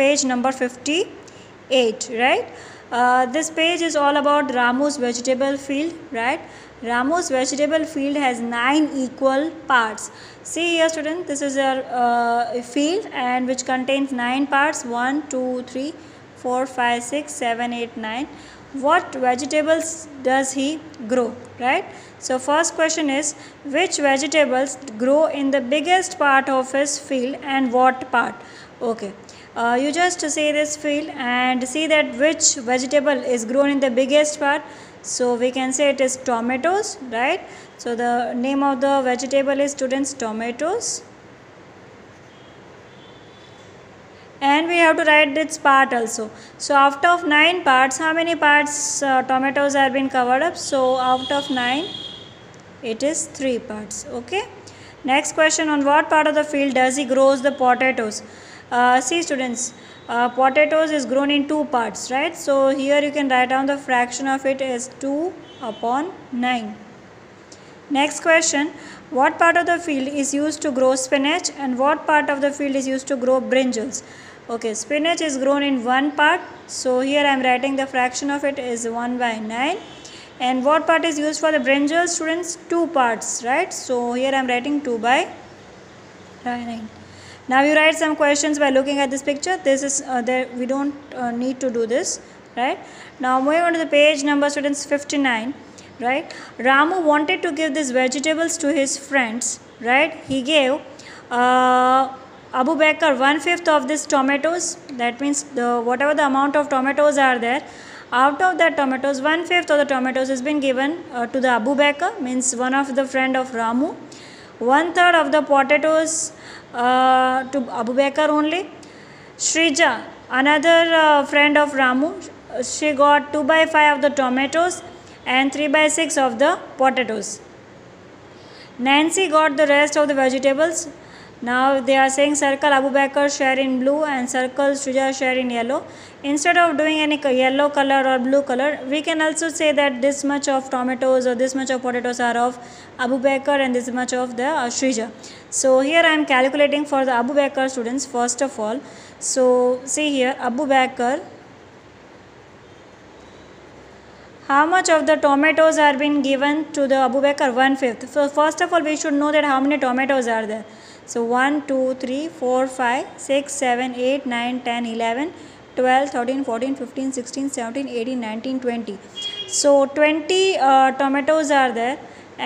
page number 58, right? This page is all about Ramu's vegetable field, right? Ramu's vegetable field has 9 equal parts. See here students, this is a field and which contains 9 parts, 1, 2, 3, 4, 5, 6, 7, 8, 9. What vegetables does he grow, right? So first question is, which vegetables grow in the biggest part of his field and what part? Okay. You just say this field and see that which vegetable is grown in the biggest part. So we can say it is tomatoes, right? So the name of the vegetable is, students, tomatoes. And we have to write its part also. So out of 9 parts, how many parts tomatoes are being covered up? So out of 9, it is 3 parts. Okay. Next question, on what part of the field does he grows the potatoes? See students, potatoes is grown in 2 parts, right? So here you can write down the fraction of it as 2 upon 9. Next question, what part of the field is used to grow spinach and what part of the field is used to grow brinjals? Okay, spinach is grown in 1 part. So here I am writing the fraction of it is 1 by 9. And what part is used for the brinjals, students? 2 parts, right? So here I am writing 2 by 9. Now you write some questions by looking at this picture. This is there, we don't need to do this, right? Now moving on to the page number, students, 59, right? Ramu wanted to give these vegetables to his friends, right? He gave Abu Bakr 1/5 of these tomatoes. That means whatever the amount of tomatoes are there, out of that tomatoes, 1/5 of the tomatoes has been given to the Abu Bakr, means one of the friend of Ramu. 1/3 of the potatoes to Abu Bakr only. Shrija, another friend of Ramu, she got 2 by 5 of the tomatoes and 3 by 6 of the potatoes. Nancy got the rest of the vegetables. Now they are saying circle Abu Bakr share in blue and circle Shrija share in yellow. Instead of doing any yellow color or blue color, we can also say that this much of tomatoes or this much of potatoes are of Abu Bakr and this much of the Shrija. So here I am calculating for the Abu Bakr students first of all. So see here, Abu Bakr, how much of the tomatoes are being given to the Abu Bakr? 1/5. So first of all we should know that how many tomatoes are there. So 1, 2, 3, 4, 5, 6, 7, 8, 9, 10, 11, 12, 13, 14, 15, 16, 17, 18, 19, 20. So 20 tomatoes are there,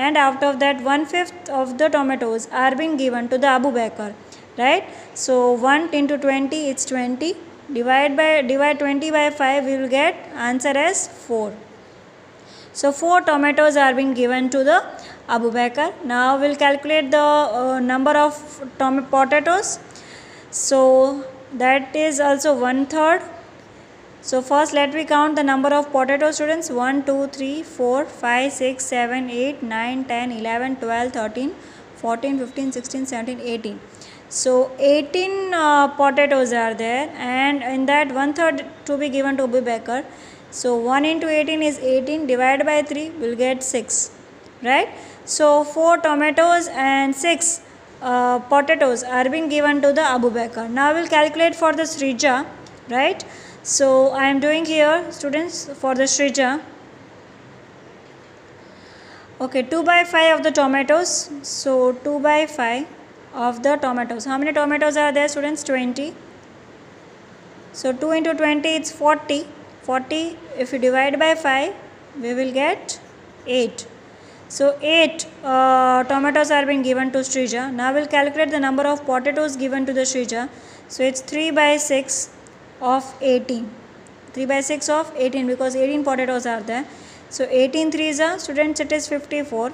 and out of that 1/5 of the tomatoes are being given to the Abu Bakr, right? So 1 into 20 it's 20. Divide 20 by 5, we will get answer as 4. So 4 tomatoes are being given to the Abu Bakr. Now we'll calculate the number of potatoes. So that is also 1/3. So first let me count the number of potatoes, students. 1, 2, 3, 4, 5, 6, 7, 8, 9, 10, 11, 12, 13, 14, 15, 16, 17, 18. So 18 potatoes are there, and in that 1/3 to be given to Abu Bakr. So 1 into 18 is 18, divided by 3 will get 6, right? So 4 tomatoes and 6 potatoes are being given to the Abu Bakr. Now we will calculate for the Shrija, right? So I am doing here, students, for the Shrija. Okay, 2 by 5 of the tomatoes. So 2 by 5 of the tomatoes. How many tomatoes are there, students? 20. So 2 into 20 it's 40. 40, if you divide by 5, we will get 8. So 8 tomatoes are being given to Shrija. Now we will calculate the number of potatoes given to the Shrija. So it's 3 by 6 of 18. 3 by 6 of 18 because 18 potatoes are there. So 18 threes are, students, it is 54.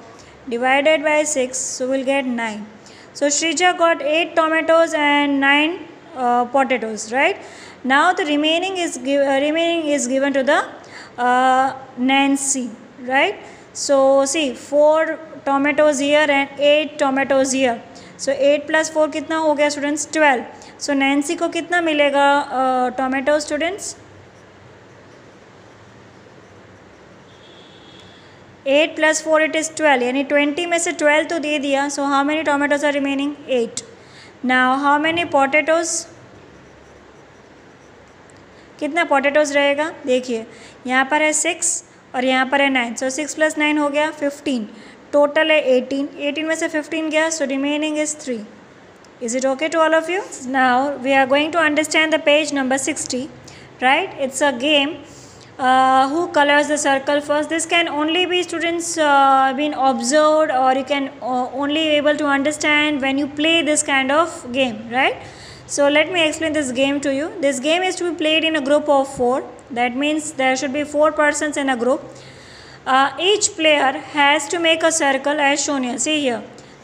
Divided by 6, so we will get 9. So Shrija got 8 tomatoes and 9 potatoes, right? Now the remaining is given to the Nancy, right? So see, 4 tomatoes here and 8 tomatoes here. So 8 plus 4 कितना हो गया, students? 12. So Nancy को कितना मिलेगा tomatoes, students? 8 plus 4 it is 12. यानी 20 में से 12 तो दे दिया. So how many tomatoes are remaining? 8. Now how many potatoes? कितना पोटैटोज़ रहेगा, देखिए यहाँ पर है 6 और यहाँ पर है 9, सो 6 + 9 हो गया 15, टोटल है 18, 18 में से 15 गया, so remaining is 3. Is it okay to all of you? Now we are going to understand the page number 60, right? It's a game. Who colors the circle first? This can only be students been observed, or you can only able to understand when you play this kind of game, right? So let me explain this game to you. This game is to be played in a group of 4. That means there should be 4 persons in a group. Each player has to make a circle as shown here. See here.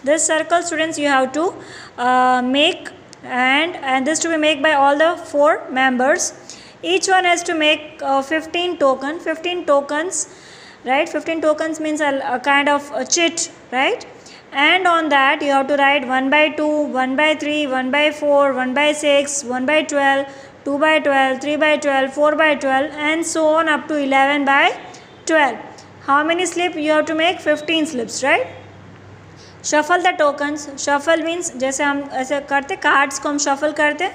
This circle, students, you have to make, and this to be made by all the 4 members. Each one has to make 15 tokens. 15 tokens, right? 15 tokens means a kind of a chit, right? And on that you have to write 1 by 2, 1 by 3, 1 by 4, 1 by 6, 1 by 12, 2 by 12, 3 by 12, 4 by 12, and so on up to 11 by 12. How many slips you have to make? 15 slips, right? Shuffle the tokens. Shuffle means जैसे हम ऐसे करते cards को हम shuffle करते,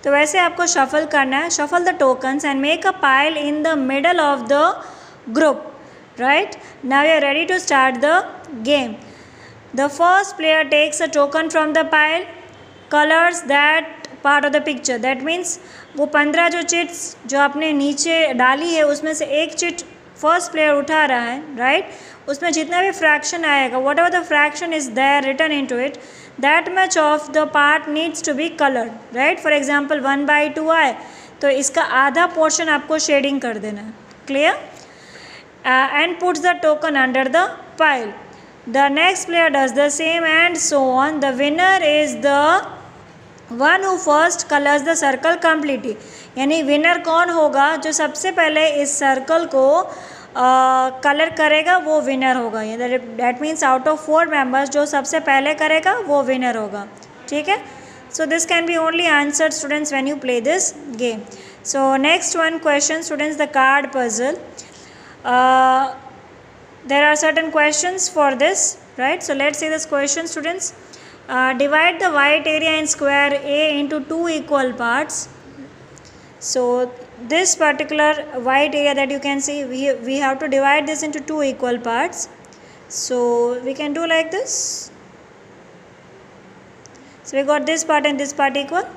तो वैसे आपको शफल करना है. Shuffle the tokens and make a pile in the middle of the group, right? Now you are ready to start the game. The first player takes a token from the pile, colours that part of the picture. That means वो 15 जो chits जो आपने नीचे डाली है उसमें से एक चिट फर्स्ट प्लेयर उठा रहा है, राइट? उसमें जितना भी फ्रैक्शन आएगा, whatever the fraction is there written in to it, that much of the part needs to be coloured, right? For example 1 by 2 आए तो इसका आधा पोर्शन आपको शेडिंग कर देना है. Clear? And puts the token under the pile. The next player does the same and so on. The winner is the one who first colours the circle completely. यानी winner कौन होगा? जो सबसे पहले इस सर्कल को कलर करेगा वो विनर होगा. That means out of 4 members जो सबसे पहले करेगा वो विनर होगा. ठीक है? So this can be only answered students when you play this game. So next one question students, the card puzzle. there are certain questions for this, right? So let's see this question, students. Divide the white area in square A into 2 equal parts. So this particular white area that you can see, we have to divide this into 2 equal parts. So we can do like this. So we got this part and this part equal,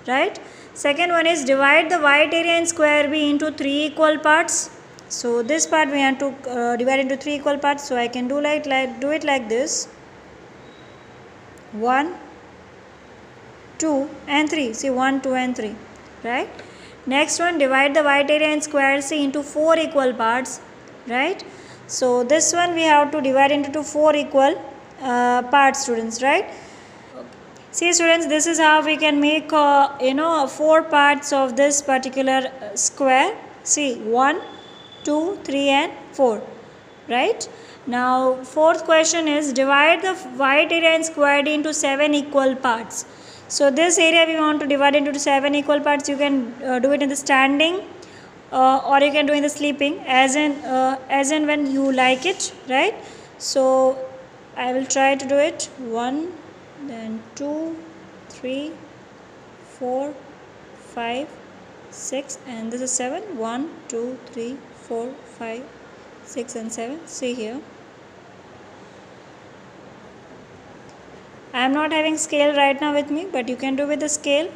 right? Second one is divide the white area in square B into 3 equal parts. So this part we have to divide into 3 equal parts. So I can do do it like this. 1, 2 and 3. See, 1, 2 and 3, right? Next one, divide the white area in square C into 4 equal parts, right? So this one we have to divide into 4 equal parts, students, right? See, students, this is how we can make 4 parts of this particular square. See, 1, 2, 3 and 4, right? Now fourth question is divide the white area in square D into 7 equal parts. So this area we want to divide into 7 equal parts. You can do it in the standing or you can do in the sleeping, as in when you like it, right? So I will try to do it. 1, then 2, 3, 4, 5, 6 and this is 7. 1, 2, 3, 4, 5, 6 and 7. See here, I am not having scale right now with me, but you can do with the scale.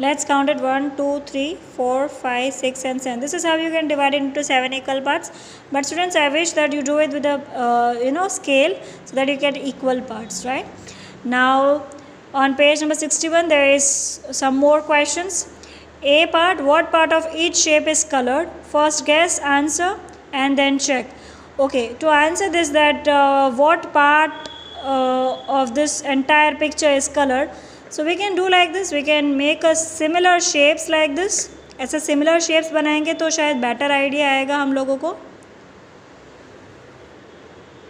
Let's count it. 1, 2, 3, 4, 5, 6 and 7. This is how you can divide it into 7 equal parts. But students, I wish that you do it with a scale so that you get equal parts, right? Now on page number 61 there is some more questions. A part, what part of each shape is colored? First guess, answer and then check. Okay, to answer this, that what part of this entire picture is colored, so we can do like this. We can make a similar shapes like this. ऐसे similar shapes बनाएंगे तो शायद better idea आएगा हम लोगों को.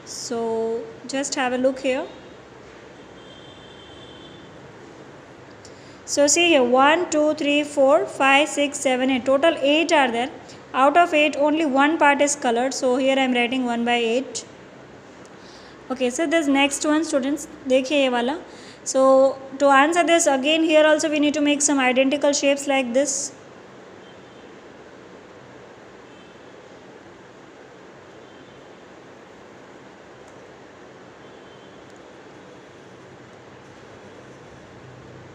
So just have a look here. So see here, 1, 2, 3, 4, 5, 6, 7, 8. Total 8 are there. Out of 8, only one part is colored. So here I am writing 1 by 8. Okay, so this next one, students, देखिए ये वाला. So to answer this, again here also we need to make some identical shapes like this.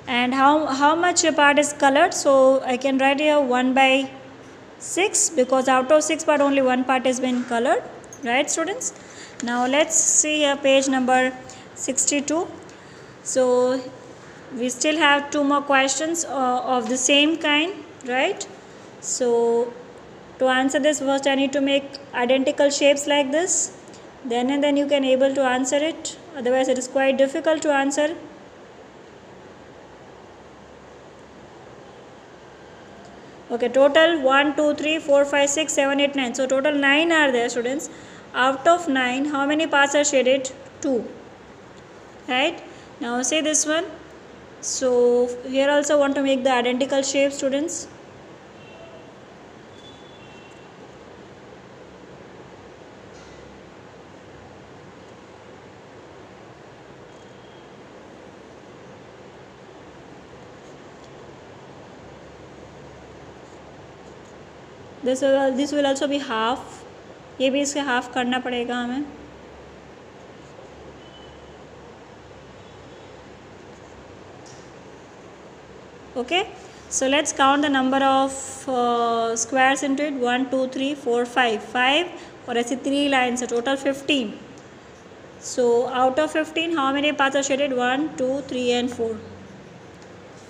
And how much a part is colored? So I can write here 1 by 6, because out of 6 part only one part has been colored, right students? Now let's see here page number 62. So we still have 2 more questions of the same kind, right? So to answer this, first I need to make identical shapes like this, then and then you can able to answer it, otherwise it is quite difficult to answer. Okay, total 1, 2, 3, 4, 5, 6, 7, 8, 9. So total 9 are there, students. Out of 9, how many parts are shaded? 2. Right? Now say this one. So here also want to make the identical shape, students. This will also be half. ये भी इसके half करना पड़ेगा हमें. Okay, so let's count the number of squares into it. 1, 2, 3, 4, 5. 5 और ऐसे 3 lines है. Total 15. So out of 15, how many parts are shaded? 1, 2, 3, and 4.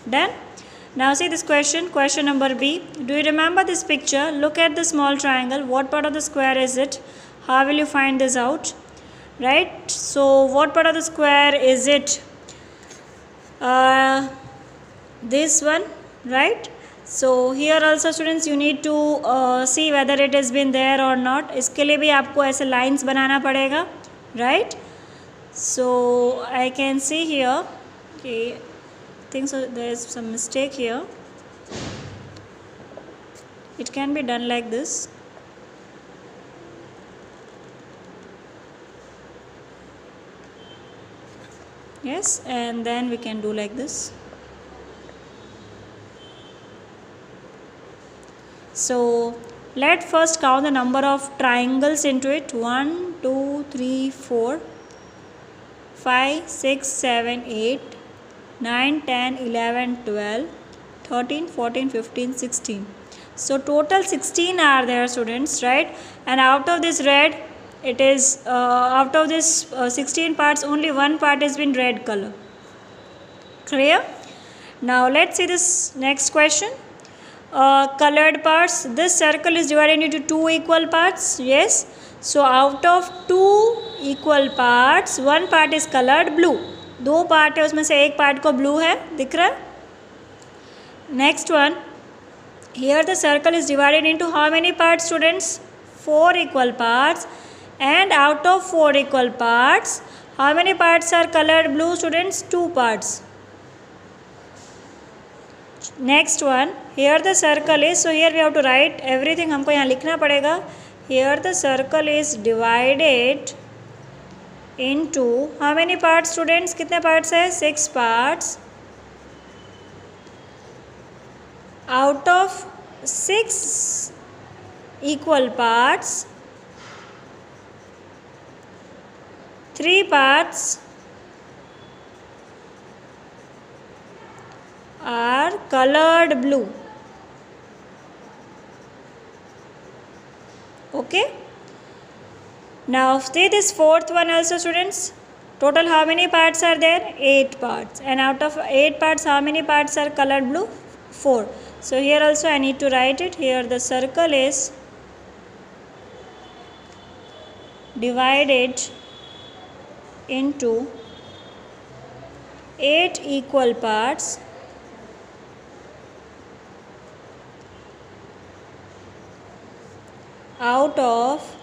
Done. Now see this question, question number B. Do you remember this picture? Look at the small triangle. What part of the square is it? How will you find this out? Right? So what part of the square is it? This one, right? So here also students you need to see whether it has been there or not. इसके लिए भी आपको ऐसे lines बनाना पड़ेगा, right? So I can see here. Okay. think so there is some mistake here. It can be done like this. Yes, and then we can do like this. So let's first count the number of triangles into it. 1, 2, 3, 4, 5, 6, 7, 8, 9, 10, 11, 12, 13, 14, 15, 16. So total 16 are there, students, right? And out of this red, it is out of this 16 parts, only one part has been red color. Clear? Now let's see this next question. Colored parts. This circle is divided into 2 equal parts. Yes. So out of 2 equal parts, one part is colored blue. 2 part है, उसमें से एक part को blue है, दिख रहा है. Next one, here the circle is divided into how many parts students? 4 equal parts. And out of 4 equal parts, how many parts are coloured blue students? 2 parts. Next one, here the circle is, so here we have to write everything, हमको यहाँ लिखना पड़ेगा. Here the circle is divided into how many parts students? कितने parts है? 6 parts. Out of 6 equal parts, 3 parts are colored blue. Okay. Now see this fourth one also, students. Total how many parts are there? 8 parts. And out of 8 parts, how many parts are colored blue? 4. So here also I need to write it. Here the circle is divided into 8 equal parts. Out of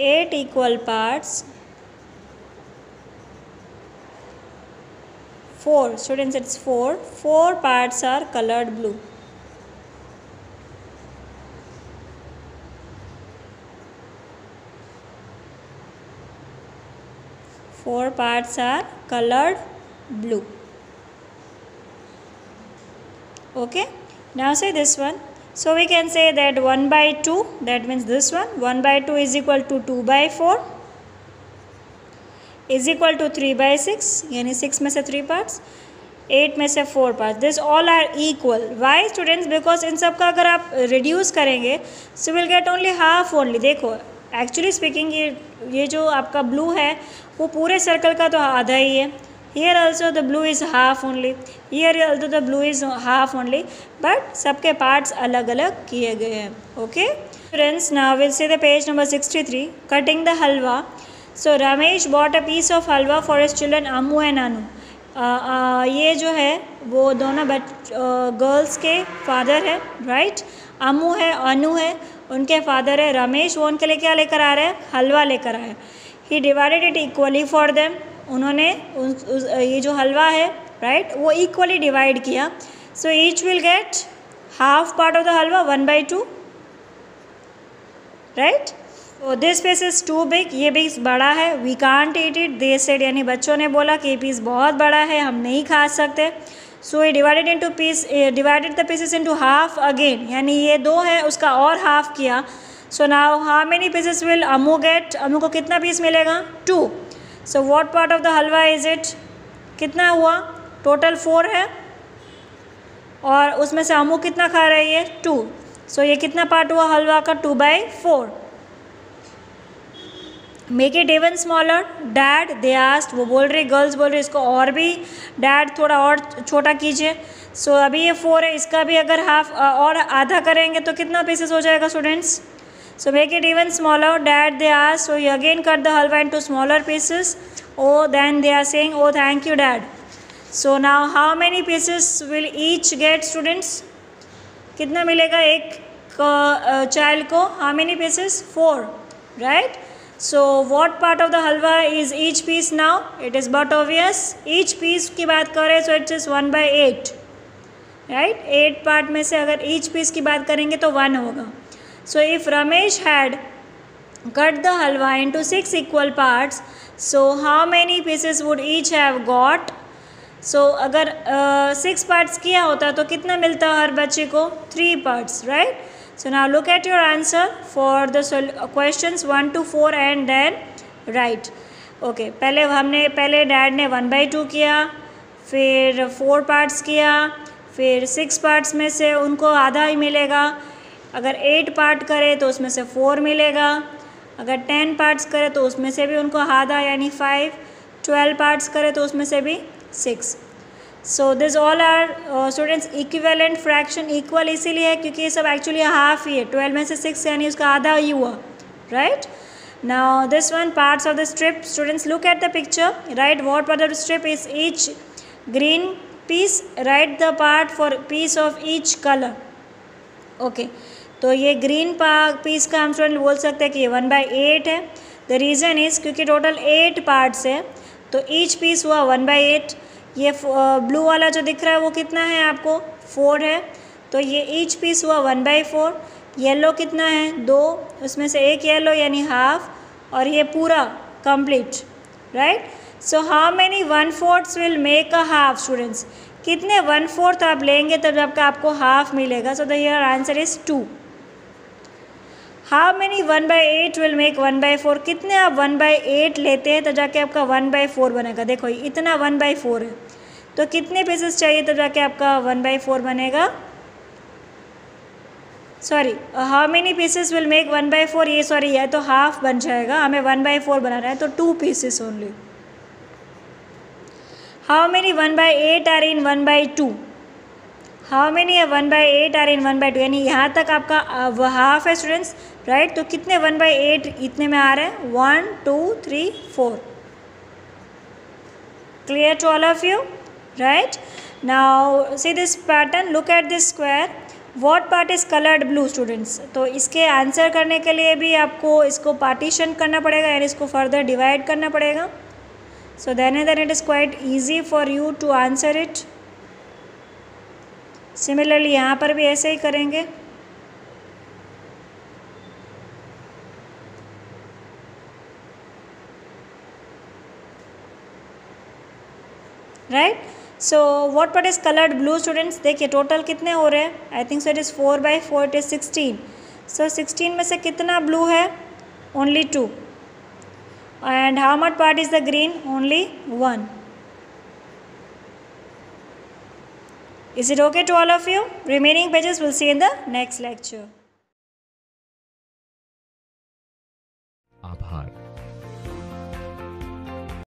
8 equal parts, 4. Students, it's 4. 4 parts are colored blue. Four parts are colored blue. Okay. Now say this one. So we can say that 1 by 2, that means this one, 1 by 2 is equal to 2 by 4 is equal to 3 by 6, यानी 6 में से 3 parts, 8 में से 4 parts. This all are equal. Why students? Because इन सब का अगर आप reduce करेंगे so we'll get only half only. देखो एक्चुअली स्पीकिंग ये जो आपका ब्लू है वो पूरे सर्कल का तो आधा ही है. Here also the blue is half only. Here also the blue is half only. But सबके parts अलग अलग किए गए हैं. Okay? Friends, now we'll see the page number 63. Cutting the halwa. So Ramesh bought a piece of halwa for his children Ammu and Anu. ये जो है वो दोनों गर्ल्स के फादर है, राइट? अम्मू है, अनु है, उनके फादर है रमेश. वो उनके लिए क्या लेकर आ रहे हैं? हलवा लेकर आए. He divided it equally for them. उन्होंने ये जो हलवा है, राइट, वो इक्वली डिवाइड किया. So each will get half part of the halwa, 1 by 2, right. तो this piece is too big. ये पीस बड़ा है. We can't eat it, they said, यानी बच्चों ने बोला कि ये पीस बहुत बड़ा है, हम नहीं खा सकते. सो ये divided the pieces into half again, यानी ये 2 है उसका और हाफ किया. So now how many pieces will Ammu get? Ammu को कितना पीस मिलेगा? 2. So what part of the halwa is it? कितना हुआ? टोटल 4 है और उसमें से अम्मू कितना खा रही है? 2. सो ये कितना पार्ट हुआ हलवा का? 2 by 4. Make it even smaller. Dad, they asked, वो बोल रही, गर्ल्स बोल रही इसको और भी डैड थोड़ा और छोटा कीजिए. सो अभी ये 4 है, इसका भी अगर हाफ और आधा करेंगे तो कितना पीसेस हो जाएगा students? So make it even smaller. Dad, they asked. So you again cut the halwa into smaller pieces. Oh then they are saying, oh thank you dad. So now how many pieces will each get students? कितना मिलेगा एक child को? How many pieces? 4, right. So what part of the halwa is each piece now? It is but obvious. Each piece की बात करें so it is 1 by 8, right? 8 part में से अगर each piece की बात करेंगे तो 1 होगा. So if Ramesh had cut the halwa into 6 equal parts, so how many pieces would each have got? So अगर 6 parts किया होता तो कितना मिलता हर बच्चे को? 3 parts, right? So now look at your answer for the questions 1 to 4 and then write. Okay, पहले dad ने 1 by 2 किया, फिर 4 parts किया, फिर 6 parts में से उनको आधा ही मिलेगा. अगर 8 part करे तो उसमें से 4 मिलेगा. अगर 10 parts करे तो उसमें से भी उनको आधा यानी 5. 12 parts करे तो उसमें से भी 6. So this all are students equivalent fraction. Equal इसीलिए है क्योंकि ये सब एक्चुअली हाफ ही है. 12 में से 6 यानी उसका आधा ही हुआ, right. Now this one parts of the strip. Students look at the picture. Right what part of the strip is each green peas. Right the part for piece of each colour. Okay, तो ये green peas का हम student बोल सकते हैं कि ये 1 by 8 है. द रीज़न इज़ क्योंकि टोटल 8 पार्ट्स है तो ईच पीस हुआ 1 by 8. ये ब्लू वाला जो दिख रहा है वो कितना है आपको? 4 है. तो ये ईच पीस हुआ 1 by 4. येलो कितना है? 2. उसमें से एक येलो यानी हाफ और ये पूरा complete, right. So how many 1/4 will make a half students? कितने 1/4 आप लेंगे तब जब आपको हाफ मिलेगा? So the here answer is 2. How many 1 by 8 will make 1 by 4? कितने आप 1 by 8 लेते हैं तो जाके आपका 1 by 4 बनेगा? देखो इतना 1 by 4 है तो कितने पीसेस चाहिए तब जाके आपका 1 by 4 बनेगा? Sorry, how many pieces will make 1 by 4? ये सॉरी ये तो हाफ बन जाएगा, हमें 1 by 4 बनाना है तो 2 pieces only. How many 1 by 8 are in 1 by 2? How many 1 by 8 are in 1 by 2? यानी यहाँ तक आपका हाफ है स्टूडेंट्स, राइट. तो कितने 1 by 8 इतने में आ रहे हैं? 1 2 3 4. Clear to all of you, right. Now see this pattern. Look at this square. What part is coloured blue students? तो इसके आंसर करने के लिए भी आपको इसको पार्टीशन करना पड़ेगा यानी इसको फर्दर डिवाइड करना पड़ेगा. So then it is quite easy for you to answer it. Similarly यहाँ पर भी ऐसे ही करेंगे. Right. So what is coloured blue students? देखिए टोटल कितने हो रहे हैं. I think so it is 4/4, it is 16. सो 16 में से कितना ब्लू है? Only 2. And how much part is the green? Only 1. Is it okay to all of you? Remaining pages we'll see in the next lecture.